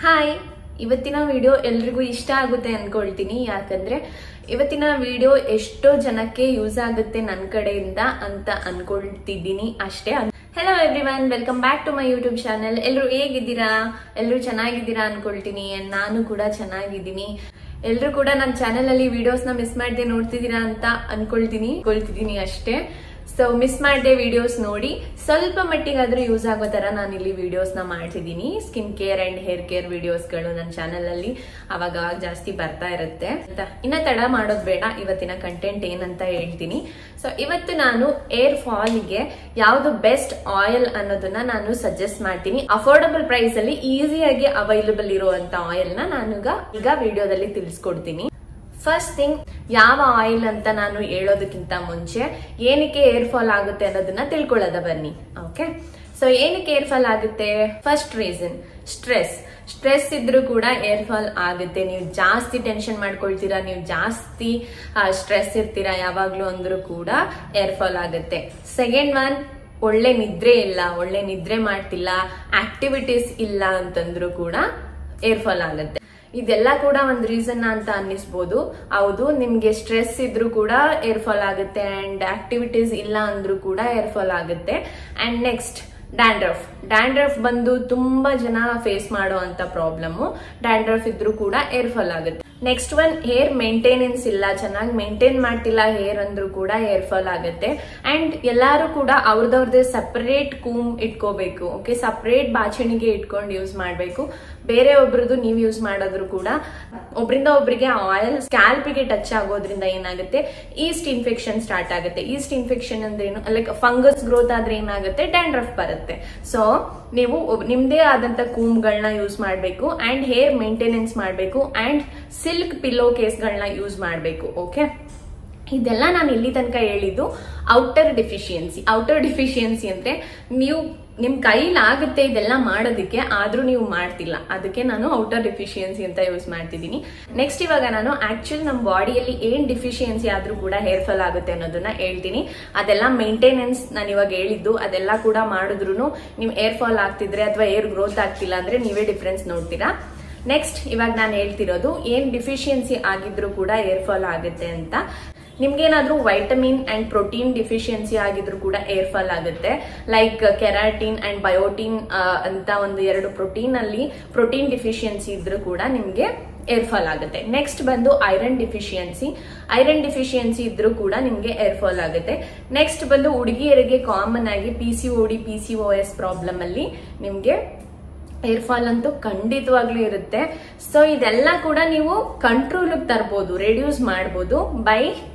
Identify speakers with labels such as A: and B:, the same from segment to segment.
A: Hi, ಇವತ್ತಿನ video ಎಲ್ರಿಗೂ ಇಷ್ಟ ಆಗುತ್ತೆ ಅನ್ಕೊಳ್ತೀನಿ. ಯಾಕಂದ್ರೆ ಇವತ್ತಿನ ವಿಡಿಯೋ ಎಷ್ಟೋ ಜನಕ್ಕೆ ಯೂಸ್ ಆಗುತ್ತೆ ನನ್ನ ಕಡೆಯಿಂದ ಅಂತ ಅನ್ಕೊಳ್ತಿದ್ದೀನಿ ಅಷ್ಟೇ. Hello everyone, welcome back to my YouTube channel. ಎಲ್ಲರೂ ಹೇಗಿದ್ದೀರಾ? ಎಲ್ಲರೂ ಚೆನ್ನಾಗಿದ್ದೀರಾ ಅನ್ಕೊಳ್ತೀನಿ. ನಾನು ಕೂಡ ಚೆನ್ನಾಗಿದ್ದೀನಿ. ಎಲ್ಲರೂ ಕೂಡ ನನ್ನ ಚಾನೆಲ್ ಅಲ್ಲಿ ವಿಡಿಯೋಸ್ ನ ಮಿಸ್ ಮಾಡದೆ ನೋಡ್ತಿದ್ದೀರಾ ಅಂತ ಅನ್ಕೊಳ್ತೀನಿ ಅಷ್ಟೇ. ಸೊ ಮಿಸ್ ಮಾಡದೆ ವಿಡಿಯೋಸ್ ನೋಡಿ ಸ್ವಲ್ಪ ಮಟ್ಟಿಗಾದ್ರೂ ಯೂಸ್ ಆಗೋ ತರ ನಾನು ಇಲ್ಲಿ ವಿಡಿಯೋಸ್ ನ ಮಾಡ್ತಿದ್ದೀನಿ. Skin care and hair care videos ಗಳು ನನ್ನ ಚಾನೆಲ್ ಅಲ್ಲಿ ಅವಾಗ ಜಾಸ್ತಿ ಬರ್ತಾ ಇರುತ್ತೆ. ಇನ್ನ ತಡ ಮಾಡೋದ್ ಬೇಡ, ಇವತ್ತಿನ ಕಂಟೆಂಟ್ ಏನಂತ ಹೇಳ್ತೀನಿ. ಸೊ ಇವತ್ತು ನಾನು ಏರ್ ಫಾಲ್ ಗೆ ಯಾವ್ದು ಬೆಸ್ಟ್ ಆಯಿಲ್ ಅನ್ನೋದನ್ನ ನಾನು ಸಜೆಸ್ಟ್ ಮಾಡ್ತೀನಿ. ಅಫೋರ್ಡಬಲ್ ಪ್ರೈಸ್ ಅಲ್ಲಿ ಈಸಿಯಾಗಿ ಅವೈಲಬಲ್ ಇರುವಂತ ಆಯಿಲ್ ನ ನಾನು ಈಗ ವಿಡಿಯೋದಲ್ಲಿ ತಿಳಿಸ್ಕೊಡ್ತೀನಿ. ಫಸ್ಟ್ ಥಿಂಗ್, ಯಾವ ಆಯಿಲ್ ಅಂತ ನಾನು ಹೇಳೋದಕ್ಕಿಂತ ಮುಂಚೆ ಏನಕ್ಕೆ ಏರ್ ಫಾಲ್ ಆಗುತ್ತೆ ಅನ್ನೋದನ್ನ ತಿಳ್ಕೊಳ್ಳೋದ ಬನ್ನಿ. ಓಕೆ, ಸೊ ಏನಕ್ಕೆ ಏರ್ ಫಾಲ್ ಆಗುತ್ತೆ? ಫಸ್ಟ್ ರೀಸನ್ ಸ್ಟ್ರೆಸ್ ಇದ್ರೂ ಕೂಡ ಏರ್ ಫಾಲ್ ಆಗುತ್ತೆ. ನೀವು ಜಾಸ್ತಿ ಟೆನ್ಷನ್ ಮಾಡ್ಕೊಳ್ತೀರಾ, ನೀವು ಜಾಸ್ತಿ ಸ್ಟ್ರೆಸ್ ಇರ್ತೀರಾ ಯಾವಾಗ್ಲೂ ಅಂದ್ರೂ ಕೂಡ ಏರ್ ಫಾಲ್ ಆಗುತ್ತೆ. ಸೆಕೆಂಡ್ ಒನ್, ಒಳ್ಳೆ ನಿದ್ರೆ ಮಾಡ್ತಿಲ್ಲ, ಆಕ್ಟಿವಿಟೀಸ್ ಇಲ್ಲ ಅಂತಂದ್ರೂ ಕೂಡ ಏರ್ ಫಾಲ್ ಆಗುತ್ತೆ. ಇದೆಲ್ಲ ಕೂಡ ಒಂದ್ ರೀಸನ್ ಅಂತ ಅನ್ನಿಸ್ಬೋದು. ಹೌದು, ನಿಮ್ಗೆ ಸ್ಟ್ರೆಸ್ ಇದ್ರೂ ಕೂಡ ಏರ್ ಫಾಲ್ ಆಗುತ್ತೆ ಅಂಡ್ ಆಕ್ಟಿವಿಟೀಸ್ ಇಲ್ಲ ಅಂದ್ರೂ ಕೂಡ ಏರ್ ಫಾಲ್ ಆಗುತ್ತೆ. ಅಂಡ್ ನೆಕ್ಸ್ಟ್ ಡ್ಯಾಂಡ್ರಫ್ ಬಂದು ತುಂಬಾ ಜನ ಫೇಸ್ ಮಾಡೋ ಅಂತ ಪ್ರಾಬ್ಲಮ್. ಡ್ಯಾಂಡ್ರಫ್ ಇದ್ರೂ ಕೂಡ ಏರ್ ಫಾಲ್ ಆಗುತ್ತೆ. ನೆಕ್ಸ್ಟ್ ಒನ್, ಹೇರ್ ಮೇಂಟೆನೆನ್ಸ್ ಇಲ್ಲ, ಚೆನ್ನಾಗಿ ಮೇಂಟೈನ್ ಮಾಡ್ತಿಲ್ಲ ಹೇರ್ ಅಂದ್ರೂ ಕೂಡ ಏರ್ ಫಾಲ್ ಆಗುತ್ತೆ. ಅಂಡ್ ಎಲ್ಲಾರು ಕೂಡ ಅವ್ರದವ್ರದೇ ಸಪರೇಟ್ ಕೂಮ್ ಇಟ್ಕೋಬೇಕು. ಓಕೆ, ಸಪರೇಟ್ ಬಾಚಣಿಗೆ ಇಟ್ಕೊಂಡು ಯೂಸ್ ಮಾಡ್ಬೇಕು. ಬೇರೆ ಒಬ್ರದ್ದು ನೀವು ಯೂಸ್ ಮಾಡೋದ್ರು ಕೂಡ ಒಬ್ರಿಂದ ಒಬ್ರಿಗೆ ಆಯಿಲ್ ಸ್ಕ್ಯಾಲ್ಪಿಗೆ ಟಚ್ ಆಗೋದ್ರಿಂದ ಏನಾಗುತ್ತೆ, ಈಸ್ಟ್ ಇನ್ಫೆಕ್ಷನ್ ಸ್ಟಾರ್ಟ್ ಆಗುತ್ತೆ. ಈಸ್ಟ್ ಇನ್ಫೆಕ್ಷನ್ ಅಂದ್ರೆ ಏನು, ಲೈಕ್ ಫಂಗಸ್ ಗ್ರೋತ್ ಆದ್ರೆ ಏನಾಗುತ್ತೆ, ಡ್ಯಾಂಡ್ರಫ್ ಬರುತ್ತೆ. ಸೊ ನೀವು ನಿಮ್ದೇ ಆದಂತ ಕೂಮ್ಗಳನ್ನ ಯೂಸ್ ಮಾಡ್ಬೇಕು ಅಂಡ್ ಹೇರ್ ಮೇಂಟೆನೆನ್ಸ್ ಮಾಡ್ಬೇಕು ಅಂಡ್ ಸಿಲ್ಕ್ ಪಿಲ್ಲೋ ಕೇಸ್ಗಳನ್ನ ಯೂಸ್ ಮಾಡ್ಬೇಕು. ಓಕೆ, ಇದೆಲ್ಲ ನಾನು ಇಲ್ಲಿ ತನಕ ಹೇಳಿದ್ದು ಔಟರ್ ಡಿಫಿಷಿಯನ್ಸಿ ಅಂದ್ರೆ ನೀವು ನಿಮ್ ಕೈಲಾಗುತ್ತೆ ಇದೆಲ್ಲ ಮಾಡೋದಕ್ಕೆ, ಆದ್ರೂ ನೀವು ಮಾಡ್ತಿಲ್ಲ, ಅದಕ್ಕೆ ನಾನು ಔಟರ್ ಡಿಫಿಷಿಯನ್ಸಿ ಅಂತ ಯೂಸ್ ಮಾಡ್ತಿದ್ದೀನಿ. ನೆಕ್ಸ್ಟ್ ಇವಾಗ ನಾನು ಆಕ್ಚುಲಿ ನಮ್ಮ ಬಾಡಿಯಲ್ಲಿ ಏನ್ ಡಿಫಿಷಿಯನ್ಸಿ ಆದ್ರೂ ಕೂಡ ಹೇರ್ ಫಾಲ್ ಆಗುತ್ತೆ ಅನ್ನೋದನ್ನ ಹೇಳ್ತೀನಿ. ಅದೆಲ್ಲ ಮೇಂಟೆನೆನ್ಸ್ ನಾನು ಇವಾಗ ಹೇಳಿದ್ದು, ಅದೆಲ್ಲ ಕೂಡ ಮಾಡಿದ್ರು ನೀವು ಏರ್ ಫಾಲ್ ಆಗ್ತಿದ್ರೆ ಅಥವಾ ಏರ್ ಗ್ರೋತ್ ಆಗ್ತಿಲ್ಲ ಅಂದ್ರೆ ನೀವೇ ಡಿಫ್ರೆನ್ಸ್ ನೋಡ್ತೀರಾ. ನೆಕ್ಸ್ಟ್ ಇವಾಗ ನಾನು ಹೇಳ್ತಿರೋದು ಏನ್ ಡಿಫಿಷಿಯನ್ಸಿ ಆಗಿದ್ರು ಕೂಡ ಏರ್ ಫಾಲ್ ಆಗುತ್ತೆ ಅಂತ. ನಿಮ್ಗೇನಾದ್ರೂ ವೈಟಮಿನ್ ಅಂಡ್ ಪ್ರೋಟೀನ್ ಡಿಫಿಷಿಯನ್ಸಿ ಆಗಿದ್ರು ಕೂಡ ಏರ್ ಫಾಲ್ ಆಗುತ್ತೆ. ಲೈಕ್ ಕೆರಾಟಿನ್ ಅಂಡ್ ಬಯೋಟಿನ್ ಅಂತ ಒಂದು 2 ಪ್ರೋಟೀನ್ ಡಿಫಿಷಿಯನ್ಸಿ ಇದ್ರೂ ಕೂಡ ನಿಮ್ಗೆ ಏರ್ ಫಾಲ್ ಆಗುತ್ತೆ. ನೆಕ್ಸ್ಟ್ ಬಂದು ಐರನ್ ಡಿಫಿಷಿಯನ್ಸಿ ಇದ್ರೂ ಕೂಡ ನಿಮ್ಗೆ ಏರ್ ಫಾಲ್ ಆಗುತ್ತೆ. ನೆಕ್ಸ್ಟ್ ಬಂದು ಹುಡುಗಿಯರಿಗೆ ಕಾಮನ್ ಆಗಿ PCOD PCOS ಪ್ರಾಬ್ಲಮ್ ಅಲ್ಲಿ ನಿಮ್ಗೆ ಏರ್ ಫಾಲ್ ಅಂತೂ ಖಂಡಿತವಾಗ್ಲೂ ಇರುತ್ತೆ. ಸೊ ಇದೆಲ್ಲ ಕೂಡ ನೀವು ಕಂಟ್ರೋಲ್ ತರಬಹುದು, ರೆಡ್ಯೂಸ್ ಮಾಡಬಹುದು by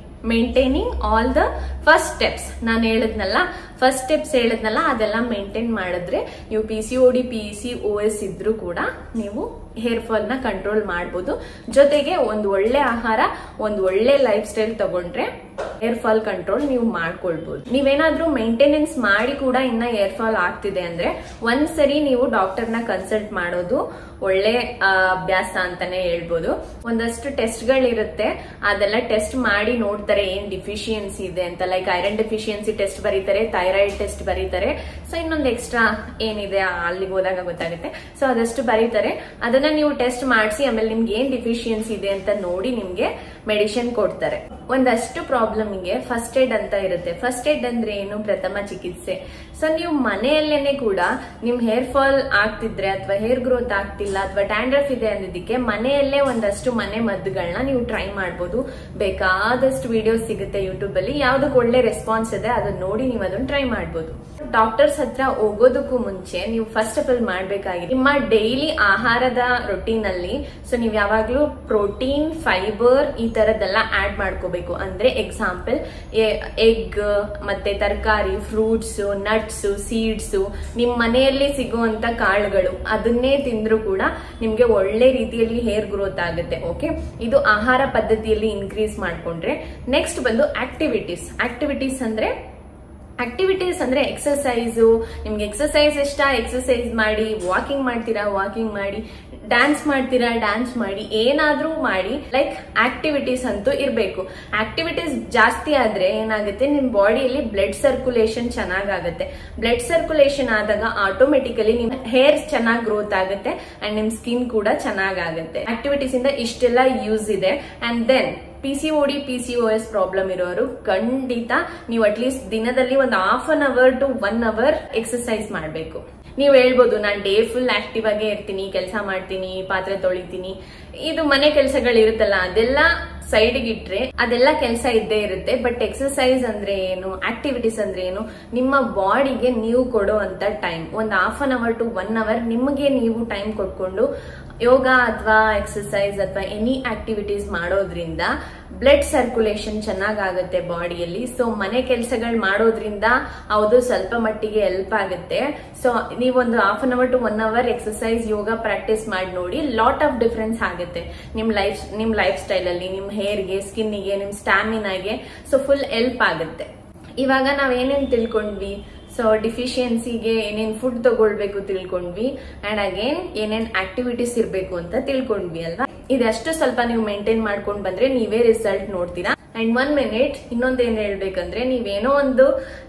A: maintaining all the first steps. ನಾನು ಫಸ್ಟ್ ಸ್ಟೆಪ್ಸ್ ಹೇಳಿದ್ನಲ್ಲ, ಅದೆಲ್ಲ ಮೇಂಟೈನ್ ಮಾಡಿದ್ರೆ ನೀವು PCOD PCOS ಇದ್ರೂ ಕೂಡ ನೀವು ಹೇರ್ ಫಾಲ್ ನ ಕಂಟ್ರೋಲ್ ಮಾಡಬಹುದು. ಜೊತೆಗೆ ಒಂದು ಒಳ್ಳೆ ಆಹಾರ, ಒಂದು ಒಳ್ಳೆ ಲೈಫ್ ಸ್ಟೈಲ್ ತಗೊಂಡ್ರೆ ಏರ್ ಫಾಲ್ ಕಂಟ್ರೋಲ್ ನೀವು ಮಾಡ್ಕೊಳ್ಬಹುದು. ನೀವೇನಾದ್ರೂ ಮೇಂಟೆನೆನ್ಸ್ ಮಾಡಿ ಕೂಡ ಇನ್ನ ಏರ್ ಫಾಲ್ ಆಗ್ತಿದೆ ಅಂದ್ರೆ ಒಂದ್ಸರಿ ನೀವು ಡಾಕ್ಟರ್ ನ ಕನ್ಸಲ್ಟ್ ಮಾಡೋದು ಒಳ್ಳೆ ಅಭ್ಯಾಸ ಅಂತಾನೆ ಹೇಳ್ಬೋದು. ಒಂದಷ್ಟು ಟೆಸ್ಟ್ ಗಳಿರುತ್ತೆ, ಅದೆಲ್ಲ ಟೆಸ್ಟ್ ಮಾಡಿ ನೋಡ್ತಾರೆ ಏನ್ ಡಿಫಿಷಿಯನ್ಸಿ ಇದೆ ಅಂತ. ಲೈಕ್ ಐರನ್ ಡಿಫಿಷಿಯನ್ಸಿ ಟೆಸ್ಟ್ ಬರೀತಾರೆ, ಥೈರಾಯ್ಡ್ ಟೆಸ್ಟ್ ಬರೀತಾರೆ. ಸೊ ಇನ್ನೊಂದು ಎಕ್ಸ್ಟ್ರಾ ಏನಿದೆ ಅಲ್ಲಿಗೆ ಹೋದಾಗ ಗೊತ್ತಾಗುತ್ತೆ. ಸೊ ಅದಷ್ಟು ಬರೀತಾರೆ, ಅದನ್ನ ನೀವು ಟೆಸ್ಟ್ ಮಾಡಿಸಿ ಆಮೇಲೆ ನಿಮ್ಗೆ ಏನ್ ಡಿಫಿಷಿಯನ್ಸಿ ಇದೆ ಅಂತ ನೋಡಿ ನಿಮ್ಗೆ ಮೆಡಿಸಿನ್ ಕೊಡ್ತಾರೆ. ಒಂದಷ್ಟು ಪ್ರಾಬ್ಲಮ್ಗೆ ಫಸ್ಟ್ ಏಡ್ ಅಂತ ಇರುತ್ತೆ. ಫಸ್ಟ್ ಏಡ್ ಅಂದ್ರೆ ಏನು? ಪ್ರಥಮ ಚಿಕಿತ್ಸೆ. ಸೊ ನೀವು ಮನೆಯಲ್ಲೇನೆ ಕೂಡ ನಿಮ್ ಹೇರ್ ಫಾಲ್ ಆಗ್ತಿದ್ರೆ ಅಥವಾ ಹೇರ್ ಗ್ರೋತ್ ಆಗ್ತಿಲ್ಲ ಅಥವಾ ಡ್ಯಾಂಡ್ರಫ್ ಇದೆ ಅನ್ನೋದಕ್ಕೆ ಮನೆಯಲ್ಲೇ ಒಂದಷ್ಟು ಮನೆ ಮದ್ದುಗಳನ್ನ ನೀವು ಟ್ರೈ ಮಾಡಬಹುದು. ಬೇಕಾದಷ್ಟು ವಿಡಿಯೋಸ್ ಸಿಗುತ್ತೆ ಯೂಟ್ಯೂಬ್ ಅಲ್ಲಿ, ಯಾವ್ದಕ್ಕೆ ಒಳ್ಳೆ ರೆಸ್ಪಾನ್ಸ್ ಇದೆ ಅದನ್ನ ನೋಡಿ ನೀವು ಅದನ್ನ ಟ್ರೈ ಮಾಡಬಹುದು. ಡಾಕ್ಟರ್ಸ್ ಹತ್ರ ಹೋಗೋದಕ್ಕೂ ಮುಂಚೆ ನೀವು ಫಸ್ಟ್ ಆಫ್ ಆಲ್ ಮಾಡ್ಬೇಕಾಗಿದೆ ನಿಮ್ಮ ಡೈಲಿ ಆಹಾರದ ರೊಟೀನ್ ಅಲ್ಲಿ. ಸೊ ನೀವು ಯಾವಾಗ್ಲೂ ಪ್ರೋಟೀನ್, ಫೈಬರ್ ಈ ತರದೆಲ್ಲ ಆಡ್ ಮಾಡ್ಕೋಬೇಕು. ಅಂದ್ರೆ ಎಕ್ಸಾಂಪಲ್ ಎಗ್ ಮತ್ತೆ ತರಕಾರಿ, ಫ್ರೂಟ್ಸ್, ನಟ್ಸ್, ಸೀಡ್ಸ್, ನಿಮ್ ಮನೆಯಲ್ಲಿ ಸಿಗುವಂತ ಕಾಳುಗಳು ಅದನ್ನೇ ತಿಂದ್ರು ಕೂಡ ನಿಮ್ಗೆ ಒಳ್ಳೆ ರೀತಿಯಲ್ಲಿ ಹೇರ್ ಗ್ರೋತ್ ಆಗುತ್ತೆ. ಓಕೆ, ಇದು ಆಹಾರ ಪದ್ಧತಿಯಲ್ಲಿ ಇನ್ಕ್ರೀಸ್ ಮಾಡ್ಕೊಂಡ್ರೆ. ನೆಕ್ಸ್ಟ್ ಬಂದು ಆಕ್ಟಿವಿಟೀಸ್ ಅಂದ್ರೆ ಎಕ್ಸರ್ಸೈಸ್. ನಿಮ್ಗೆ ಎಕ್ಸರ್ಸೈಸ್ ಇಷ್ಟ, ಎಕ್ಸರ್ಸೈಸ್ ಮಾಡಿ. ವಾಕಿಂಗ್ ಮಾಡ್ತೀರಾ, ವಾಕಿಂಗ್ ಮಾಡಿ. ಡ್ಯಾನ್ಸ್ ಮಾಡ್ತೀರಾ, ಡ್ಯಾನ್ಸ್ ಮಾಡಿ, ಏನಾದ್ರೂ ಮಾಡಿ, ಲೈಕ್ ಆಕ್ಟಿವಿಟೀಸ್ ಅಂತೂ ಇರಬೇಕು. ಆಕ್ಟಿವಿಟೀಸ್ ಜಾಸ್ತಿ ಆದ್ರೆ ಏನಾಗುತ್ತೆ, ನಿಮ್ ಬಾಡಿಯಲ್ಲಿ ಬ್ಲಡ್ ಸರ್ಕ್ಯುಲೇಷನ್ ಚೆನ್ನಾಗಾಗುತ್ತೆ. ಬ್ಲಡ್ ಸರ್ಕ್ಯುಲೇಷನ್ ಆದಾಗ ಆಟೋಮೆಟಿಕಲಿ ನಿಮ್ ಹೇರ್ ಚೆನ್ನಾಗಿ ಗ್ರೋತ್ ಆಗುತ್ತೆ ಅಂಡ್ ನಿಮ್ ಸ್ಕಿನ್ ಕೂಡ ಚೆನ್ನಾಗಾಗುತ್ತೆ. ಆಕ್ಟಿವಿಟೀಸ್ ಇಂದ ಇಷ್ಟೆಲ್ಲ ಯೂಸ್ ಇದೆ. And then PCOD PCOS problem ಇರೋರು ಖಂಡಿತ ನೀವು ಅಟ್ಲೀಸ್ಟ್ ದಿನದಲ್ಲಿ ಒಂದು half an hour to 1 hour exercise ಮಾಡಬೇಕು. ನೀವು ಹೇಳ್ಬೋದು, ನಾನು ಡೇ ಫುಲ್ ಆಕ್ಟಿವ್ ಆಗೇ ಇರ್ತೀನಿ, ಕೆಲಸ ಮಾಡ್ತೀನಿ, ಪಾತ್ರೆ ತೊಳಿತೀನಿ, ಇದು ಮನೆ ಕೆಲಸಗಳು ಇರುತ್ತಲ್ಲ, ಅದೆಲ್ಲ ಸೈಡ್ಗೆ ಇಟ್ರೆ ಅದೆಲ್ಲ ಕೆಲಸ ಇದ್ದೇ ಇರುತ್ತೆ. ಬಟ್ ಎಕ್ಸರ್ಸೈಸ್ ಅಂದ್ರೆ ಏನು, ಆಕ್ಟಿವಿಟೀಸ್ ಅಂದ್ರೆ ಏನು, ನಿಮ್ಮ ಬಾಡಿಗೆ ನೀವು ಕೊಡೋ ಅಂತ ಟೈಮ್, ಒಂದು half an hour to 1 hour ನಿಮಗೆ ನೀವು ಟೈಮ್ ಕೊಟ್ಕೊಂಡು ಯೋಗ ಅಥವಾ ಎಕ್ಸರ್ಸೈಸ್ ಅಥವಾ ಎನಿ ಆಕ್ಟಿವಿಟೀಸ್ ಮಾಡೋದ್ರಿಂದ ಬ್ಲಡ್ ಸರ್ಕ್ಯುಲೇಷನ್ ಚೆನ್ನಾಗಾಗುತ್ತೆ ಬಾಡಿಯಲ್ಲಿ. ಸೊ ಮನೆ ಕೆಲಸಗಳು ಮಾಡೋದ್ರಿಂದ ಹೌದು ಸ್ವಲ್ಪ ಮಟ್ಟಿಗೆ ಹೆಲ್ಪ್ ಆಗುತ್ತೆ. ಸೊ ನೀವೊಂದು half an hour to 1 hour exercise yoga practice ಮಾಡಿ ನೋಡಿ, ಲಾಟ್ ಆಫ್ ಡಿಫರೆನ್ಸ್ ಆಗುತ್ತೆ ನಿಮ್ ಲೈಫ್ ಸ್ಟೈಲ್ ಅಲ್ಲಿ, ನಿಮ್ ಹೇರ್ಗೆ, ಸ್ಕಿನ್ನಿಗೆ, ನಿಮ್ ಸ್ಟಾಮಿನಾಗೆ. ಸೊ ಫುಲ್ ಹೆಲ್ಪ್ ಆಗುತ್ತೆ. ಇವಾಗ ನಾವೇನೇನ್ ತಿಳ್ಕೊಂಡ್ವಿ, ಸೊ ಡಿಫಿಷಿಯನ್ಸಿಗೆ ಏನೇನ್ ಫುಡ್ ತಗೊಳ್ಬೇಕು ತಿಳ್ಕೊಂಡ್ವಿ, ಅಂಡ್ ಅಗೇನ್ ಏನೇನ್ ಆಕ್ಟಿವಿಟೀಸ್ ಇರ್ಬೇಕು ಅಂತ ತಿಳ್ಕೊಂಡ್ವಿ ಅಲ್ವಾ. ಇದಷ್ಟು ಸ್ವಲ್ಪ ನೀವು ಮೇಂಟೈನ್ ಮಾಡ್ಕೊಂಡ್ ಬಂದ್ರೆ ನೀವೇ ರಿಸಲ್ಟ್ ನೋಡ್ತೀರಾ. ಅಂಡ್ 1 minute ಇನ್ನೊಂದೇನ್ ಹೇಳ್ಬೇಕಂದ್ರೆ, ನೀವೇನೋ ಒಂದು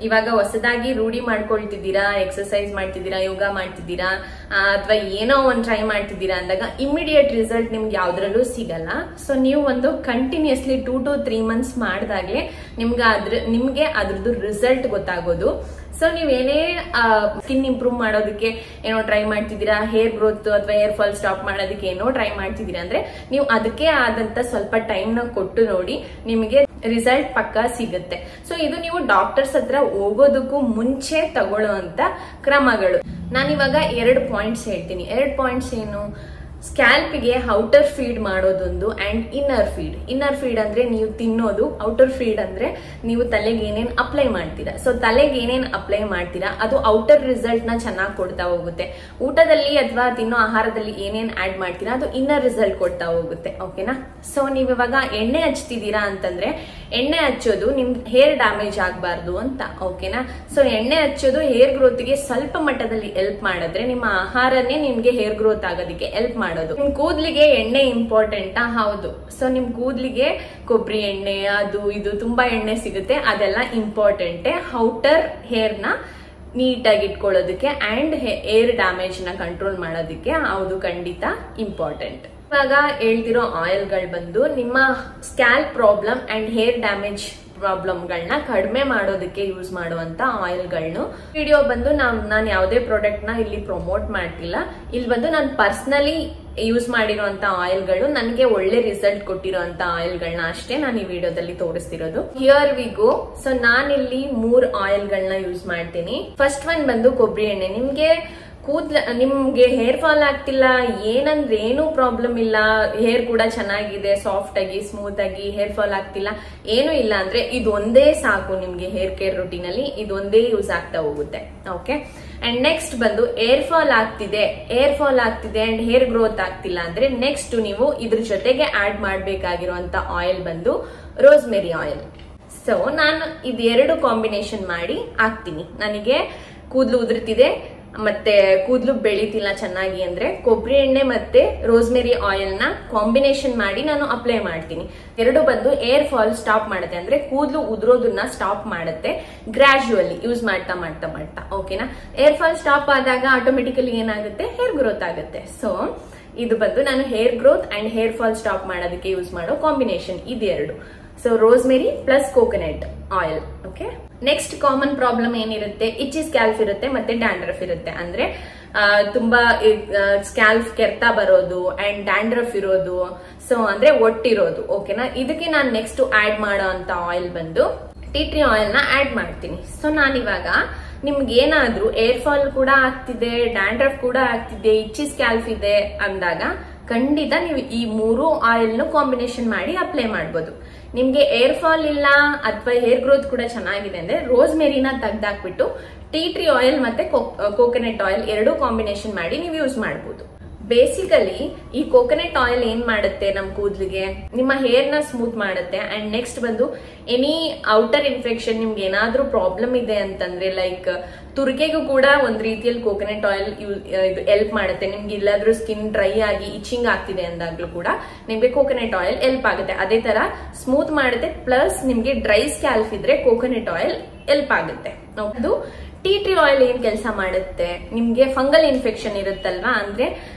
A: ಇವಾಗ ಹೊಸದಾಗಿ ರೂಢಿ ಮಾಡ್ಕೊಳ್ತಿದ್ದೀರಾ, ಎಕ್ಸರ್ಸೈಸ್ ಮಾಡ್ತಿದ್ದೀರಾ, ಯೋಗ ಮಾಡ್ತಿದ್ದೀರಾ, ಅಥವಾ ಏನೋ ಒಂದು ಟ್ರೈ ಮಾಡ್ತಿದ್ದೀರಾ ಅಂದಾಗ ಇಮಿಡಿಯೇಟ್ ರಿಸಲ್ಟ್ ನಿಮ್ಗೆ ಯಾವ್ದ್ರಲ್ಲೂ ಸಿಗಲ್ಲ. ಸೊ ನೀವು ಒಂದು ಕಂಟಿನ್ಯೂಸ್ಲಿ 2 to 3 months ಮಾಡಿದಾಗ್ಲೇ ನಿಮ್ಗೆ ಅದ್ರದ್ದು ರಿಸಲ್ಟ್ ಗೊತ್ತಾಗೋದು. ಸೊ ನೀವೇನೇ ಸ್ಕಿನ್ ಇಂಪ್ರೂವ್ ಮಾಡೋದಕ್ಕೆ ಏನೋ ಟ್ರೈ ಮಾಡ್ತಿದ್ದೀರಾ, ಹೇರ್ ಗ್ರೋತ್ ಅಥವಾ ಹೇರ್ ಫಾಲ್ ಸ್ಟಾಪ್ ಮಾಡೋದಕ್ಕೆ ಏನೋ ಟ್ರೈ ಮಾಡ್ತಿದ್ದೀರಾ ಅಂದ್ರೆ ನೀವು ಅದಕ್ಕೆ ಆದಂತ ಸ್ವಲ್ಪ ಟೈಮ್ ನ ಕೊಟ್ಟು ನೋಡಿ, ನಿಮಗೆ ರಿಸಲ್ಟ್ ಪಕ್ಕಾ ಸಿಗುತ್ತೆ. ಸೊ ಇದು ನೀವು ಡಾಕ್ಟರ್ಸ್ ಹತ್ರ ಹೋಗೋದಕ್ಕೂ ಮುಂಚೆ ತಗೊಳ್ಳುವಂತ ಕ್ರಮಗಳು. ನಾನಿವಾಗ 2 ಪಾಯಿಂಟ್ಸ್ ಹೇಳ್ತೀನಿ. 2 ಪಾಯಿಂಟ್ಸ್ ಏನು, ಸ್ಕ್ಯಾಲ್ಪ್ಗೆ ಔಟರ್ ಫೀಡ್ ಮಾಡೋದೊಂದು ಅಂಡ್ ಇನ್ನರ್ ಫೀಡ್ ಅಂದ್ರೆ ನೀವು ತಿನ್ನೋದು, ಔಟರ್ ಫೀಡ್ ಅಂದ್ರೆ ನೀವು ತಲೆಗೆ ಏನೇನ್ ಅಪ್ಲೈ ಮಾಡ್ತೀರಾ. ಸೊ ತಲೆಗೆ ಏನೇನ್ ಅಪ್ಲೈ ಮಾಡ್ತೀರಾ ಅದು ಔಟರ್ ರಿಸಲ್ಟ್ ನ ಚೆನ್ನಾಗಿ ಕೊಡ್ತಾ ಹೋಗುತ್ತೆ. ಊಟದಲ್ಲಿ ಅಥವಾ ತಿನ್ನೋ ಆಹಾರದಲ್ಲಿ ಏನೇನ್ ಆಡ್ ಮಾಡ್ತೀರಾ ಅದು ಇನ್ನರ್ ರಿಸಲ್ಟ್ ಕೊಡ್ತಾ ಹೋಗುತ್ತೆ. ಓಕೆನಾ. ಸೊ ನೀವು ಇವಾಗ ಎಣ್ಣೆ ಹಚ್ತಿದ್ದೀರಾ ಅಂತಂದ್ರೆ ಎಣ್ಣೆ ಹಚ್ಚೋದು ನಿಮ್ ಹೇರ್ ಡ್ಯಾಮೇಜ್ ಆಗಬಾರ್ದು ಅಂತ. ಓಕೆನಾ. ಸೊ ಎಣ್ಣೆ ಹಚ್ಚೋದು ಹೇರ್ ಗ್ರೋತ್ಗೆ ಸ್ವಲ್ಪ ಮಟ್ಟದಲ್ಲಿ ಹೆಲ್ಪ್ ಮಾಡಿದ್ರೆ ನಿಮ್ಮ ಆಹಾರನೇ ನಿಮ್ಗೆ ಹೇರ್ ಗ್ರೋತ್ ಆಗೋದಕ್ಕೆ ಹೆಲ್ಪ್ ಮಾಡೋದು. ನಿಮ್ ಕೂದ್ಲಿಗೆ ಎಣ್ಣೆ ಇಂಪಾರ್ಟೆಂಟಾ? ಹೌದು. ಸೊ ನಿಮ್ ಕೂದ್ಲಿಗೆ ಕೊಬ್ಬರಿ ಎಣ್ಣೆ, ಅದು ಇದು ತುಂಬಾ ಎಣ್ಣೆ ಸಿಗುತ್ತೆ, ಅದೆಲ್ಲ ಇಂಪಾರ್ಟೆಂಟೇ ಔಟರ್ ಹೇರ್ ನ ನೀಟಾಗಿ ಇಟ್ಕೊಳ್ಳೋದಕ್ಕೆ ಅಂಡ್ ಏರ್ ಡ್ಯಾಮೇಜ್ ನ ಕಂಟ್ರೋಲ್ ಮಾಡೋದಕ್ಕೆ. ಹೌದು, ಖಂಡಿತ ಇಂಪಾರ್ಟೆಂಟ್. ಇವಾಗ ಹೇಳ್ತಿರೋ ಆಯಿಲ್ಗಳು ಬಂದು ನಿಮ್ಮ scalp problem and hair damage ಪ್ರಾಬ್ಲಮ್ಗಳನ್ನ ಕಡಿಮೆ ಮಾಡೋದಕ್ಕೆ ಯೂಸ್ ಮಾಡುವಂತ ಆಯಿಲ್ಗಳನ್ನು. ವಿಡಿಯೋ ಬಂದು ನಾನು ಯಾವುದೇ ಪ್ರಾಡಕ್ಟ್ ನ ಇಲ್ಲಿ ಪ್ರಮೋಟ್ ಮಾಡ್ತಿಲ್ಲ. ಇಲ್ಲಿ ಬಂದು ನಾನು ಪರ್ಸನಲಿ ಯೂಸ್ ಮಾಡಿರುವಂತ ಆಯಿಲ್ಗಳು, ನನಗೆ ಒಳ್ಳೆ ರಿಸಲ್ಟ್ ಕೊಟ್ಟಿರುವಂತ ಆಯಿಲ್ಗಳನ್ನ ಅಷ್ಟೇ ನಾನು ಈ ವಿಡಿಯೋದಲ್ಲಿ ತೋರಿಸ್ತಿರೋದು. Here we go. ಸೊ ನಾನಿಲ್ಲಿ 3 ಆಯಿಲ್ಗಳನ್ನ ಯೂಸ್ ಮಾಡ್ತೀನಿ. ಫಸ್ಟ್ ಒನ್ ಬಂದು ಕೊಬ್ಬರಿ ಎಣ್ಣೆ. ನಿಮ್ಗೆ ಹೇರ್ ಫಾಲ್ ಆಗ್ತಿಲ್ಲ, ಏನಂದ್ರೆ ಏನೂ ಪ್ರಾಬ್ಲಮ್ ಇಲ್ಲ, ಹೇರ್ ಕೂಡ ಚೆನ್ನಾಗಿದೆ, ಸಾಫ್ಟ್ ಆಗಿ ಸ್ಮೂತ್ ಆಗಿ, ಹೇರ್ ಫಾಲ್ ಆಗ್ತಿಲ್ಲ, ಏನು ಇಲ್ಲ ಅಂದ್ರೆ ಇದೊಂದೇ ಸಾಕು ನಿಮ್ಗೆ ಹೇರ್ ಕೇರ್ ರೂಟೀನ್ ಅಲ್ಲಿ. ಇದೊಂದೇ ಯೂಸ್ ಆಗ್ತಾ ಹೋಗುತ್ತೆ. ಓಕೆ. ಅಂಡ್ ನೆಕ್ಸ್ಟ್ ಬಂದು ಏರ್ ಫಾಲ್ ಆಗ್ತಿದೆ ಅಂಡ್ ಹೇರ್ ಗ್ರೋತ್ ಆಗ್ತಿಲ್ಲ ಅಂದ್ರೆ ನೆಕ್ಸ್ಟ್ ನೀವು ಇದ್ರ ಜೊತೆಗೆ ಆಡ್ ಮಾಡ್ಬೇಕಾಗಿರುವಂತ ಆಯಿಲ್ ಬಂದು ರೋಸ್ಮೆರಿ ಆಯಿಲ್. ಸೊ ನಾನು ಇದೆರಡು ಕಾಂಬಿನೇಷನ್ ಮಾಡಿ ಹಾಕ್ತೀನಿ. ನನಗೆ ಕೂದಲು ಉದುರ್ತಿದೆ ಮತ್ತೆ ಕೂದಲು ಬೆಳೀತಿಲ್ಲ ಚೆನ್ನಾಗಿ ಅಂದ್ರೆ ಕೊಬ್ಬರಿ ಎಣ್ಣೆ ಮತ್ತೆ ರೋಸ್ಮೆರಿ ಆಯಿಲ್ ನ ಕಾಂಬಿನೇಷನ್ ಮಾಡಿ ನಾನು ಅಪ್ಲೈ ಮಾಡ್ತೀನಿ. ಎರಡು ಬಂದು ಏರ್ ಫಾಲ್ ಸ್ಟಾಪ್ ಮಾಡುತ್ತೆ, ಅಂದ್ರೆ ಕೂದಲು ಉದುರೋದನ್ನ ಸ್ಟಾಪ್ ಮಾಡುತ್ತೆ ಗ್ರಾಜುವಲಿ ಯೂಸ್ ಮಾಡ್ತಾ ಮಾಡ್ತಾ ಮಾಡ್ತಾ. ಓಕೆನಾ. ಏರ್ ಫಾಲ್ ಸ್ಟಾಪ್ ಆದಾಗ ಆಟೋಮೆಟಿಕಲಿ ಏನಾಗುತ್ತೆ, ಹೇರ್ ಗ್ರೋತ್ ಆಗುತ್ತೆ. ಸೊ ಇದು ಬಂದು ನಾನು hair growth and hair fall stop ಮಾಡೋದಕ್ಕೆ ಯೂಸ್ ಮಾಡೋ ಕಾಂಬಿನೇಷನ್ ಇದೆರಡು. So rosemary plus coconut oil. Okay. Next common problem ಏನಿರುತ್ತೆ, ಇಚ್ಚಿ ಸ್ಕ್ಯಾಲ್ಫ್ ಇರುತ್ತೆ ಮತ್ತೆ ಡ್ಯಾಂಡ್ರಫ್ ಇರುತ್ತೆ. ಅಂದ್ರೆ ತುಂಬಾ ಸ್ಕ್ಯಾಲ್ಫ್ ಕೆರ್ತಾ ಬರೋದು ಅಂಡ್ ಡ್ಯಾಂಡ್ರಫ್ ಇರೋದು, ಸೊ ಅಂದ್ರೆ ಒಟ್ಟಿರೋದು. ಓಕೆನಾ. ಇದಕ್ಕೆ ನಾನು ನೆಕ್ಸ್ಟ್ ಆಡ್ ಮಾಡೋ ಅಂತ ಆಯಿಲ್ ಬಂದು ಟೀ ಟ್ರೀ ಆಯಿಲ್ ನ ಆಡ್ ಮಾಡ್ತೀನಿ. ಸೊ ನಾನಿವಾಗ ನಿಮ್ಗೆ ಏನಾದ್ರೂ ಏರ್ ಫಾಲ್ ಕೂಡ ಆಗ್ತಿದೆ, ಡ್ಯಾಂಡ್ರಫ್ ಕೂಡ ಆಗ್ತಿದೆ, ಇಚ್ಚಿ ಸ್ಕ್ಯಾಲ್ಫ್ ಇದೆ ಅಂದಾಗ ಖಂಡಿತ ನೀವು ಈ 3 ಆಯಿಲ್ ನ ಕಾಂಬಿನೇಷನ್ ಮಾಡಿ ಅಪ್ಲೈ ಮಾಡಬಹುದು. ನಿಮ್ಗೆ ಏರ್ ಫಾಲ್ ಇಲ್ಲ ಅಥವಾ ಹೇರ್ ಗ್ರೋತ್ ಕೂಡ ಚೆನ್ನಾಗಿದೆ ಅಂದ್ರೆ ರೋಸ್ಮೆರಿನ ತೆಗ್ದಾಕ್ಬಿಟ್ಟು ಟೀ ಟ್ರೀ ಆಯಿಲ್ ಮತ್ತೆ ಕೋಕೋನಟ್ ಆಯಿಲ್ ಎರಡು ಕಾಂಬಿನೇಷನ್ ಮಾಡಿ ನೀವು ಯೂಸ್ ಮಾಡಬಹುದು. ಬೇಸಿಕಲಿ ಈ ಕೋಕೋನಟ್ ಆಯಿಲ್ ಏನ್ ಮಾಡುತ್ತೆ ನಮ್ ಕೂದಲಿಗೆ, ನಿಮ್ಮ ಹೇರ್ ನ ಸ್ಮೂತ್ ಮಾಡುತ್ತೆ. ಅಂಡ್ ನೆಕ್ಸ್ಟ್ ಬಂದು ಎನಿ ಔಟರ್ ಇನ್ಫೆಕ್ಷನ್, ನಿಮ್ಗೆ ಏನಾದ್ರೂ ಪ್ರಾಬ್ಲಮ್ ಇದೆ ಅಂತಂದ್ರೆ ಲೈಕ್ ತುರ್ಕೆಗೂ ಕೂಡ ಒಂದ್ ರೀತಿಯಲ್ಲಿ ಕೋಕೋನಟ್ ಆಯಿಲ್ ಇದು ಹೆಲ್ಪ್ ಮಾಡುತ್ತೆ. ನಿಮ್ಗೆ ಇಲ್ಲಾದ್ರೂ ಸ್ಕಿನ್ ಡ್ರೈ ಆಗಿ ಇಚಿಂಗ್ ಆಗ್ತಿದೆ ಅಂದಾಗ್ಲೂ ಕೂಡ ನಿಮ್ಗೆ ಕೋಕೋನಟ್ ಆಯಿಲ್ ಹೆಲ್ಪ್ ಆಗುತ್ತೆ. ಅದೇ ತರ ಸ್ಮೂತ್ ಮಾಡುತ್ತೆ. ಪ್ಲಸ್ ನಿಮ್ಗೆ ಡ್ರೈ ಸ್ಕ್ಯಾಲ್ಪ್ ಇದ್ರೆ ಕೋಕೋನಟ್ ಆಯಿಲ್ ಹೆಲ್ಪ್ ಆಗುತ್ತೆ. ಅದು ಟೀ ಟ್ರೀ ಆಯಿಲ್ ಏನ್ ಕೆಲಸ ಮಾಡುತ್ತೆ, ನಿಮ್ಗೆ ಫಂಗಲ್ ಇನ್ಫೆಕ್ಷನ್ ಇರುತ್ತಲ್ವಾ, ಅಂದ್ರೆ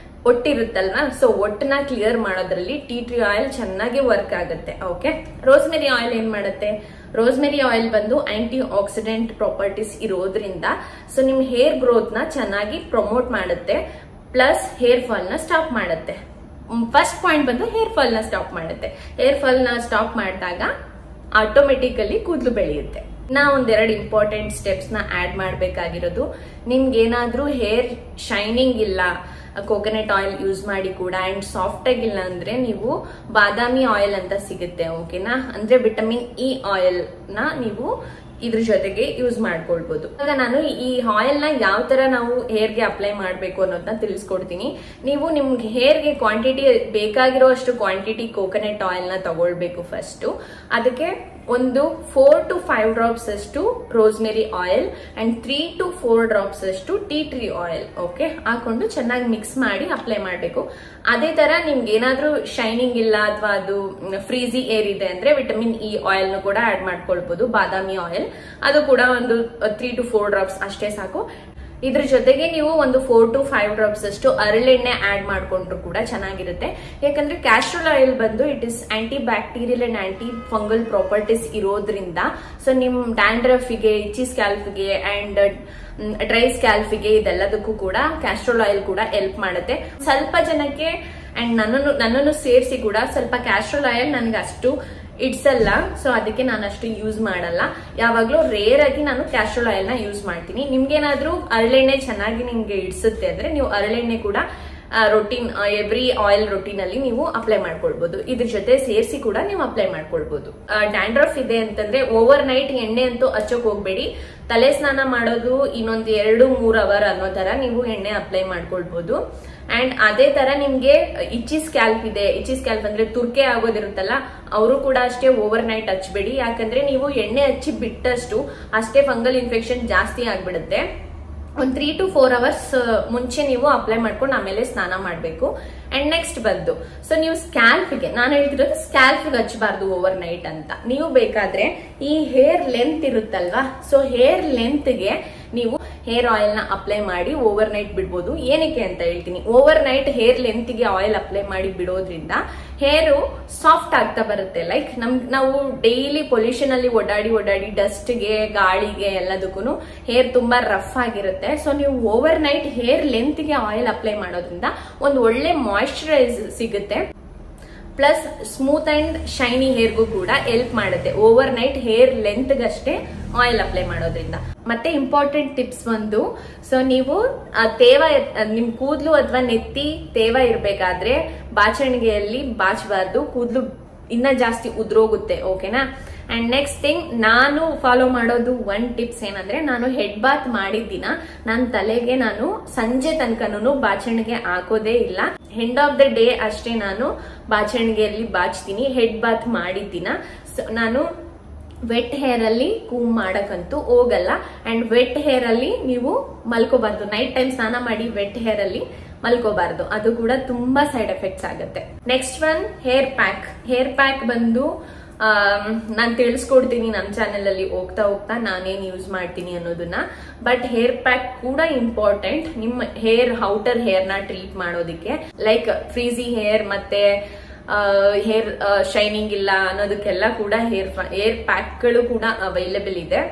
A: ಒಟ್ಟಿರುತ್ತಲ್ವಾ, ಸೊ ಒಟ್ಟನ್ನ ಕ್ಲಿಯರ್ ಮಾಡೋದ್ರಲ್ಲಿ ಟೀ ಟ್ರೀ ಆಯಿಲ್ ಚೆನ್ನಾಗಿ ವರ್ಕ್ ಆಗುತ್ತೆ. ಓಕೆ, ರೋಸ್ಮೆರಿ ಆಯಿಲ್ ಏನ್ ಮಾಡುತ್ತೆ, ರೋಸ್ಮೆರಿ ಆಯಿಲ್ ಬಂದು ಆಂಟಿ ಆಕ್ಸಿಡೆಂಟ್ ಪ್ರಾಪರ್ಟೀಸ್ ಇರೋದ್ರಿಂದ ಸೊ ನಿಮ್ ಹೇರ್ ಗ್ರೋತ್ ನ ಚೆನ್ನಾಗಿ ಪ್ರಮೋಟ್ ಮಾಡುತ್ತೆ. ಪ್ಲಸ್ ಹೇರ್ ಫಾಲ್ ನ ಸ್ಟಾಪ್ ಮಾಡುತ್ತೆ. ಫಸ್ಟ್ ಪಾಯಿಂಟ್ ಬಂದು ಹೇರ್ ಫಾಲ್ ನ ಸ್ಟಾಪ್ ಮಾಡುತ್ತೆ. ಹೇರ್ ಫಾಲ್ ನ ಸ್ಟಾಪ್ ಮಾಡಿದಾಗ ಆಟೋಮೆಟಿಕಲಿ ಕೂದಲು ಬೆಳೆಯುತ್ತೆ. ನಾ ಒಂದೆರಡು ಇಂಪಾರ್ಟೆಂಟ್ ಸ್ಟೆಪ್ಸ್ ನ ಆಡ್ ಮಾಡಬೇಕಾಗಿರೋದು, ನಿಮ್ಗೆ ಏನಾದ್ರೂ ಹೇರ್ ಶೈನಿಂಗ್ ಇಲ್ಲ ಕೋಕೋನಟ್ ಆಯಿಲ್ ಯೂಸ್ ಮಾಡಿ ಕೂಡ ಅಂಡ್ ಸಾಫ್ಟ್ ಆಗಿಲ್ಲ ಅಂದ್ರೆ ನೀವು ಬಾದಾಮಿ ಆಯಿಲ್ ಅಂತ ಸಿಗುತ್ತೆ. ಓಕೆನಾ, ಅಂದ್ರೆ ವಿಟಮಿನ್ ಇ ಆಯಿಲ್ ನ ನೀವು ಇದ್ರ ಜೊತೆಗೆ ಯೂಸ್ ಮಾಡ್ಕೊಳ್ಬಹುದು. ಇವಾಗ ನಾನು ಈ ಆಯಿಲ್ ನ ಯಾವ ತರ ನಾವು ಹೇರ್ ಗೆ ಅಪ್ಲೈ ಮಾಡ್ಬೇಕು ಅನ್ನೋದನ್ನ ತಿಳಿಸ್ಕೊಡ್ತೀನಿ. ನೀವು ನಿಮ್ಗೆ ಹೇರ್ ಗೆ ಕ್ವಾಂಟಿಟಿ ಬೇಕಾಗಿರೋ ಅಷ್ಟು ಕ್ವಾಂಟಿಟಿ ಕೋಕೋನಟ್ ಆಯಿಲ್ ನ ತಗೊಳ್ಬೇಕು. ಫಸ್ಟ್ ಅದಕ್ಕೆ ಒಂದು 4 to 5 ಡ್ರಾಪ್ಸ್ ಅಷ್ಟು rosemary oil and 3 to 4 drops ಅಷ್ಟು ಟೀ ಟ್ರೀ ಆಯಿಲ್ ಓಕೆ ಹಾಕೊಂಡು ಚೆನ್ನಾಗಿ ಮಿಕ್ಸ್ ಮಾಡಿ ಅಪ್ಲೈ ಮಾಡಬೇಕು. ಅದೇ ತರ ನಿಮ್ಗೆ ಏನಾದ್ರೂ ಶೈನಿಂಗ್ ಇಲ್ಲ ಅಥವಾ ಅದು ಫ್ರೀಸಿ ಏರ್ ಇದೆ ಅಂದ್ರೆ ವಿಟಮಿನ್ ಇ ಆಯಿಲ್ ಕೂಡ ಆಡ್ ಮಾಡ್ಕೊಳ್ಬಹುದು. ಬಾದಾಮಿ ಆಯಿಲ್ ಅದು ಕೂಡ ಒಂದು 3 to 4 ಡ್ರಾಪ್ಸ್ ಅಷ್ಟೇ ಸಾಕು. ಇದ್ರ ಜೊತೆಗೆ ನೀವು ಒಂದು 4 to 5 ಡ್ರಾಪ್ಸ್ ಅಷ್ಟು ಹರಳೆಣ್ಣೆ ಆಡ್ ಮಾಡ್ಕೊಂಡ್ರು ಕೂಡ ಚೆನ್ನಾಗಿರುತ್ತೆ. ಯಾಕಂದ್ರೆ ಕ್ಯಾಸ್ಟ್ರೋಲ್ ಆಯಿಲ್ ಬಂದು it is anti bacterial and aunty fungal properties ಇರೋದ್ರಿಂದ ಸೊ ನಿಮ್ ಡ್ಯಾಂಡ್ರಫ್ ಗೆ, ಇಚಿ ಸ್ಕ್ಯಾಲ್ಪ್ ಗೆ ಅಂಡ್ ಡ್ರೈ ಸ್ಕ್ಯಾಲ್ಪ್ ಗೆ ಇದೆಲ್ಲದಕ್ಕೂ ಕೂಡ ಕ್ಯಾಸ್ಟ್ರೋಲ್ ಆಯಿಲ್ ಕೂಡ ಹೆಲ್ಪ್ ಮಾಡುತ್ತೆ. ಸ್ವಲ್ಪ ಜನಕ್ಕೆ ಅಂಡ್ ನನ್ನನ್ನು ಸೇರಿಸಿ ಕೂಡ ಸ್ವಲ್ಪ ಕ್ಯಾಸ್ಟ್ರೋಲ್ ಆಯಿಲ್ ನನಗೆ ಅಷ್ಟು ಇಡ್ಸಲ್ಲ, ಸೊ ಅದಕ್ಕೆ ನಾನು ಅಷ್ಟು ಯೂಸ್ ಮಾಡಲ್ಲ. ಯಾವಾಗ್ಲೂ ರೇರ್ ಆಗಿ ನಾನು ಕ್ಯಾಸ್ಟ್ರೋಲ್ ಆಯಿಲ್ ನ ಯೂಸ್ ಮಾಡ್ತೀನಿ. ನಿಮ್ಗೇನಾದ್ರೂ ಹರಳೆಣ್ಣೆ ಚೆನ್ನಾಗಿ ನಿಮ್ಗೆ ಇಡ್ಸುತ್ತೆ ಅಂದ್ರೆ ನೀವು ಹರಳೆಣ್ಣೆ ಕೂಡ ರೊಟೀನ್ ಎವ್ರಿ ಆಯಿಲ್ ರೊಟೀನ್ ಅಲ್ಲಿ ನೀವು ಅಪ್ಲೈ ಮಾಡ್ಕೊಳ್ಬಹುದು. ಇದ್ರ ಜೊತೆ ಸೇರಿಸಿ ಕೂಡ ನೀವು ಅಪ್ಲೈ ಮಾಡ್ಕೊಳ್ಬಹುದು. ಡ್ಯಾಂಡ್ರಫ್ ಇದೆ ಅಂತಂದ್ರೆ ಓವರ್ ನೈಟ್ ಎಣ್ಣೆ ಅಂತೂ ಹಚ್ಚೋಕ್ ಹೋಗ್ಬೇಡಿ. ತಲೆ ಸ್ನಾನ ಮಾಡೋದು ಇನ್ನೊಂದು 2-3 ಅವರ್ ಅನ್ನೋ ತರ ನೀವು ಎಣ್ಣೆ ಅಪ್ಲೈ ಮಾಡ್ಕೊಳ್ಬಹುದು. ಅಂಡ್ ಅದೇ ತರ ನಿಮ್ಗೆ ಇಚಿ ಸ್ಕ್ಯಾಲ್ಪ್ ಇದೆ, ಇಚಿ ಸ್ಕ್ಯಾಲ್ಪ್ ಅಂದ್ರೆ ತುರ್ಕೆ ಆಗೋದಿರುತ್ತಲ್ಲ, ಅವರು ಕೂಡ ಅಷ್ಟೇ ಓವರ್ ನೈಟ್ ಹಚ್ಬೇಡಿ. ಯಾಕಂದ್ರೆ ನೀವು ಎಣ್ಣೆ ಹಚ್ಚಿ ಬಿಟ್ಟಷ್ಟು ಅಷ್ಟೇ ಫಂಗಲ್ ಇನ್ಫೆಕ್ಷನ್ ಜಾಸ್ತಿ ಆಗ್ಬಿಡುತ್ತೆ. ಒಂದು 3 to 4 ಅವರ್ಸ್ ಮುಂಚೆ ನೀವು ಅಪ್ಲೈ ಮಾಡ್ಕೊಂಡು ಆಮೇಲೆ ಸ್ನಾನ ಮಾಡ್ಬೇಕು. ಅಂಡ್ ನೆಕ್ಸ್ಟ್ ಬಂದು ಸೊ ನೀವು ಸ್ಕ್ಯಾಲ್ಪ್ಗೆ, ನಾನು ಹೇಳ್ತಿರೋದು ಸ್ಕ್ಯಾಲ್ಪ್ಗೆ ಹಚ್ಚಬಾರ್ದು ಓವರ್ ನೈಟ್ ಅಂತ. ನೀವು ಬೇಕಾದ್ರೆ ಈ ಹೇರ್ ಲೆಂತ್ ಇರುತ್ತಲ್ವಾ, ಸೊ ಹೇರ್ ಲೆಂತ್ಗೆ ನೀವು ಹೇರ್ ಆಯಿಲ್ ನ ಅಪ್ಲೈ ಮಾಡಿ ಓವರ್ ನೈಟ್ ಬಿಡ್ಬೋದು. ಏನಕ್ಕೆ ಅಂತ ಹೇಳ್ತೀನಿ. ಓವರ್ ನೈಟ್ ಹೇರ್ ಲೆಂತ್ ಗೆ ಆಯಿಲ್ ಅಪ್ಲೈ ಮಾಡಿ ಬಿಡೋದ್ರಿಂದ ಹೇರು ಸಾಫ್ಟ್ ಆಗ್ತಾ ಬರುತ್ತೆ. ಲೈಕ್ ನಾವು ಡೈಲಿ ಪೊಲ್ಯೂಷನ್ ಅಲ್ಲಿ ಓಡಾಡಿ ಡಸ್ಟ್ ಗೆ, ಗಾಳಿಗೆ ಎಲ್ಲದಕ್ಕೂ ಹೇರ್ ತುಂಬಾ ರಫ್ ಆಗಿರುತ್ತೆ. ಸೊ ನೀವು ಓವರ್ ನೈಟ್ ಹೇರ್ ಲೆಂತ್ ಗೆ ಆಯಿಲ್ ಅಪ್ಲೈ ಮಾಡೋದ್ರಿಂದ ಒಂದು ಒಳ್ಳೆ ಮಾಯಿಶ್ಚರೈಸ್ ಸಿಗುತ್ತೆ. ಪ್ಲಸ್ ಸ್ಮೂತ್ ಅಂಡ್ ಶೈನಿ ಹೇರ್ಗೂ ಕೂಡ ಹೆಲ್ಪ್ ಮಾಡುತ್ತೆ ಓವರ್ ನೈಟ್ ಹೇರ್ ಲೆಂತ್ ಗಷ್ಟೇ ಆಯಿಲ್ ಅಪ್ಲೈ ಮಾಡೋದ್ರಿಂದ. ಮತ್ತೆ ಇಂಪಾರ್ಟೆಂಟ್ ಟಿಪ್ಸ್ ಒಂದು, ಸೊ ನೀವು ತೇವ ನಿಮ್ ಕೂದಲು ಅಥವಾ ನೆತ್ತಿ ತೇವ ಇರ್ಬೇಕಾದ್ರೆ ಬಾಚಣಿಗೆಯಲ್ಲಿ ಬಾಚಬಾರ್ದು, ಕೂದಲು ಇನ್ನ ಜಾಸ್ತಿ ಉದ್ರೋಗುತ್ತೆ. ಓಕೆನಾ. ಅಂಡ್ ನೆಕ್ಸ್ಟ್ ಥಿಂಗ್, ನಾನು ಫಾಲೋ ಮಾಡೋದು ಒನ್ ಟಿಪ್ಸ್ ಏನಂದ್ರೆ, ನಾನು ಹೆಡ್ ಬಾತ್ ಮಾಡಿದ್ದಿನ ನನ್ನ ತಲೆಗೆ ನಾನು ಸಂಜೆ ತನಕನೂ ಬಾಚಣಿಗೆ ಹಾಕೋದೇ ಇಲ್ಲ. ಎಂಡ್ ಆಫ್ ದ ಡೇ ಅಷ್ಟೇ ನಾನು ಬಾಚಣಿಗೆಯಲ್ಲಿ ಬಾಚ್ತೀನಿ. ಹೆಡ್ ಬಾತ್ ಮಾಡಿದ್ದಿನ ನಾನು ವೆಟ್ ಹೇರ್ ಅಲ್ಲಿ ಕೂಮ್ ಮಾಡಕ್ಕಂತೂ ಹೋಗಲ್ಲ. ಅಂಡ್ ವೆಟ್ ಹೇರ್ ಅಲ್ಲಿ ನೀವು ಮಲ್ಕೋಬಾರ್ದು. ನೈಟ್ ಟೈಮ್ ಸ್ನಾನ ಮಾಡಿ ವೆಟ್ ಹೇರ್ ಅಲ್ಲಿ ಮಲ್ಕೋಬಾರ್ದು, ಅದು ಕೂಡ ತುಂಬಾ ಸೈಡ್ ಎಫೆಕ್ಟ್ಸ್ ಆಗುತ್ತೆ. Next one hair pack. Hair pack ಬಂದು ನಾನು ತಿಳಿಸ್ಕೊಡ್ತೀನಿ ನನ್ನ ಚಾನೆಲ್ ಅಲ್ಲಿ ಹೋಗ್ತಾ ನಾನೇನ್ ಯೂಸ್ ಮಾಡ್ತೀನಿ ಅನ್ನೋದನ್ನ. ಬಟ್ ಹೇರ್ ಪ್ಯಾಕ್ ಕೂಡ ಇಂಪಾರ್ಟೆಂಟ್ ನಿಮ್ಮ ಹೇರ್ ಔಟರ್ ಹೇರ್ ನ ಟ್ರೀಟ್ ಮಾಡೋದಕ್ಕೆ. ಲೈಕ್ ಫ್ರೀಸಿ ಹೇರ್ ಮತ್ತೆ ಹೇರ್ ಶೈನಿಂಗ್ ಇಲ್ಲ ಅನ್ನೋದಕ್ಕೆಲ್ಲ ಕೂಡ ಹೇರ್ ಪ್ಯಾಕ್ ಗಳು ಕೂಡ ಅವೈಲೇಬಲ್ ಇದೆ.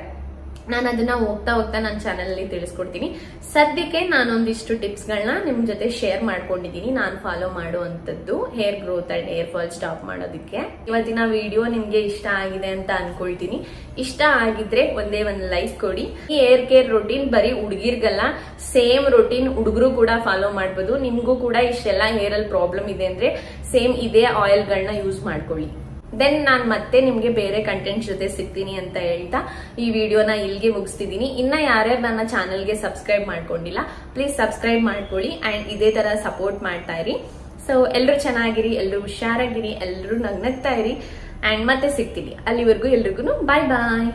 A: ನಾನು ಅದನ್ನ ಹೋಗ್ತಾ ನನ್ನ ಚಾನೆಲ್ ಅಲ್ಲಿ ತಿಳಿಸ್ಕೊಡ್ತೀನಿ. ಸದ್ಯಕ್ಕೆ ನಾನೊಂದಿಷ್ಟು ಟಿಪ್ಸ್ ಗಳನ್ನ ನಿಮ್ ಜೊತೆ ಶೇರ್ ಮಾಡ್ಕೊಂಡಿದ್ದೀನಿ, ನಾನು ಫಾಲೋ ಮಾಡುವಂತದ್ದು hair growth and hair fall stop ಮಾಡೋದಕ್ಕೆ. ಇವತ್ತಿನ ವಿಡಿಯೋ ನಿಮ್ಗೆ ಇಷ್ಟ ಆಗಿದೆ ಅಂತ ಅನ್ಕೊಳ್ತೀನಿ. ಇಷ್ಟ ಆಗಿದ್ರೆ ಒಂದೇ ಒಂದು ಲೈಕ್ ಕೊಡಿ. ಈ ಹೇರ್ ಕೇರ್ ರೊಟೀನ್ ಬರೀ ಹುಡುಗಿರ್ಗಲ್ಲ, ಸೇಮ್ ರೊಟೀನ್ ಹುಡುಗರು ಕೂಡ ಫಾಲೋ ಮಾಡ್ಬೋದು. ನಿಮ್ಗೂ ಕೂಡ ಇಷ್ಟೆಲ್ಲ ಹೇರ್ ಅಲ್ಲಿ ಪ್ರಾಬ್ಲಮ್ ಇದೆ ಅಂದ್ರೆ ಸೇಮ್ ಇದೇ ಆಯಿಲ್ ಗಳನ್ನ ಯೂಸ್ ಮಾಡ್ಕೊಳ್ಳಿ. ದೆನ್ ನಾನು ಮತ್ತೆ ನಿಮ್ಗೆ ಬೇರೆ ಕಂಟೆಂಟ್ ಜೊತೆ ಸಿಗ್ತೀನಿ ಅಂತ ಹೇಳ್ತಾ ಈ ವಿಡಿಯೋನ ಇಲ್ಲಿಗೆ ಮುಗಿಸ್ತಿದ್ದೀನಿ. ಇನ್ನ ಯಾರ್ಯಾರು ನನ್ನ ಚಾನಲ್ಗೆ ಸಬ್ಸ್ಕ್ರೈಬ್ ಮಾಡ್ಕೊಂಡಿಲ್ಲ ಪ್ಲೀಸ್ ಸಬ್ಸ್ಕ್ರೈಬ್ ಮಾಡ್ಕೊಳ್ಳಿ ಅಂಡ್ ಇದೇ ತರ ಸಪೋರ್ಟ್ ಮಾಡ್ತಾ ಇರಿ. ಸೊ ಎಲ್ಲರೂ ಚೆನ್ನಾಗಿರಿ, ಎಲ್ಲರೂ ಹುಷಾರಾಗಿರಿ, ಎಲ್ಲರೂ ನಗ್ನಗ್ತಾ ಇರಿ ಅಂಡ್ ಮತ್ತೆ ಸಿಗ್ತೀನಿ. ಅಲ್ಲಿವರೆಗೂ ಎಲ್ರಿಗೂ ಬಾಯ್ ಬಾಯ್.